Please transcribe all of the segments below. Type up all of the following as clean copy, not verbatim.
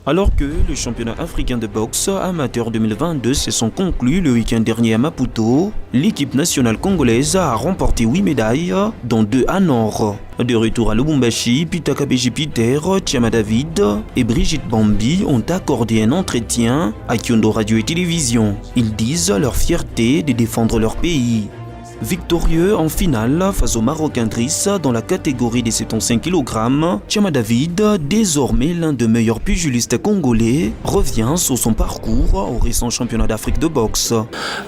Alors que le championnat africain de boxe amateur 2022 se sont conclus le week-end dernier à Maputo, l'équipe nationale congolaise a remporté 8 médailles, dont 2 en or. De retour à Lubumbashi, Peter Kabeji Peter, Tchama David et Brigitte Bambi ont accordé un entretien à Kyondo Radio et Télévision. Ils disent leur fierté de défendre leur pays. Victorieux en finale face au Marocain Driss dans la catégorie des 75 kg, Tchama David, désormais l'un des meilleurs pugilistes congolais, revient sur son parcours au récent championnat d'Afrique de boxe.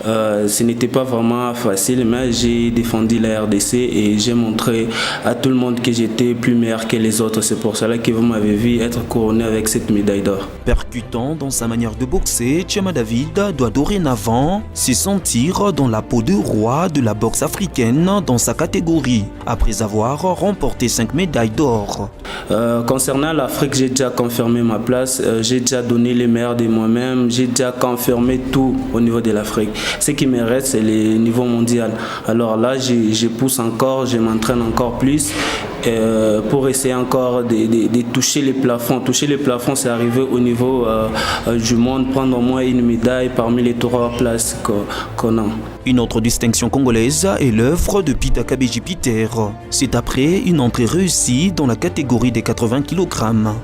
Ce n'était pas vraiment facile, mais j'ai défendu la RDC et j'ai montré à tout le monde que j'étais plus meilleur que les autres. C'est pour cela que vous m'avez vu être couronné avec cette médaille d'or. Percutant dans sa manière de boxer, Tchama David doit dorénavant se sentir dans la peau de roi de la boxe africaine dans sa catégorie, après avoir remporté 5 médailles d'or. Concernant l'Afrique, j'ai déjà confirmé ma place, j'ai déjà donné les meilleurs de moi-même, j'ai déjà confirmé tout au niveau de l'Afrique. Ce qui me reste, c'est le niveau mondial. Alors là, je pousse encore, je m'entraîne encore plus pour essayer encore de toucher les plafonds. Toucher les plafonds, c'est arriver au niveau du monde, prendre au moins une médaille parmi les 3 places qu'on a. Une autre distinction congolaise est l'œuvre de Peter Kabeji Peter. C'est après une entrée réussie dans la catégorie des 80 kg.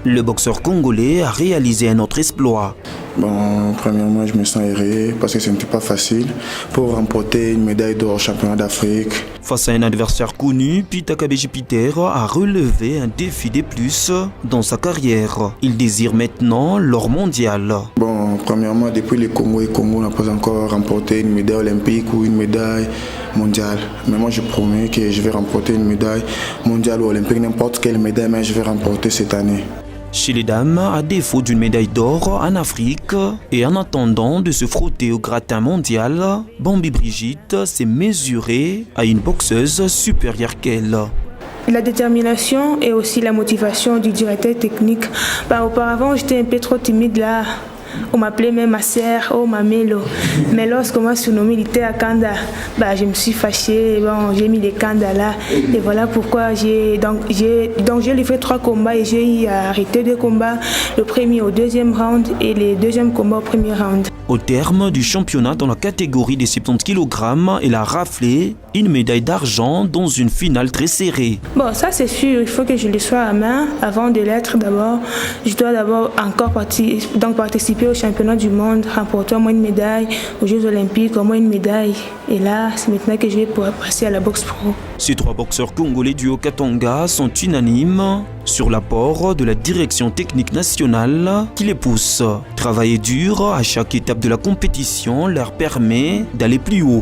Le boxeur congolais a réalisé un autre exploit. Bon, premièrement, je me sens erré parce que ce n'était pas facile pour remporter une médaille d'or au championnat d'Afrique. Face à un adversaire connu, Peter Kabeji Peter a relevé un défi de plus dans sa carrière. Il désire maintenant l'or mondial. Bon, premièrement, depuis le Congo n'a pas encore remporté une médaille olympique ou une médaille mondiale. Mais moi, je promets que je vais remporter une médaille mondiale ou olympique, n'importe quelle médaille, mais je vais remporter cette année. Chez les dames, à défaut d'une médaille d'or en Afrique et en attendant de se frotter au gratin mondial, Bambi Brigitte s'est mesurée à une boxeuse supérieure qu'elle. La détermination et aussi la motivation du directeur technique. Auparavant, j'étais un peu trop timide là. On m'appelait même ma sœur, oh Mamelo. Mais lorsqu'on m'a surnommé Lité à Kanda, je me suis fâchée, j'ai mis les Kanda là. Et voilà pourquoi j'ai livré 3 combats et j'ai arrêté 2 combats. Le premier au 2e round et le 2e combat au 1er round. Au terme du championnat dans la catégorie des 70 kg, elle a raflé une médaille d'argent dans une finale très serrée. Bon, ça c'est sûr, il faut que je le sois à main. Avant de l'être d'abord, je dois d'abord encore participer au championnat du monde, remporter au moins une médaille, aux Jeux Olympiques au moins une médaille. Et là, c'est maintenant que je vais pouvoir passer à la boxe pro. Ces 3 boxeurs congolais du Haut-Katanga sont unanimes sur l'apport de la direction technique nationale qui les pousse. Travailler dur à chaque étape de la compétition leur permet d'aller plus haut.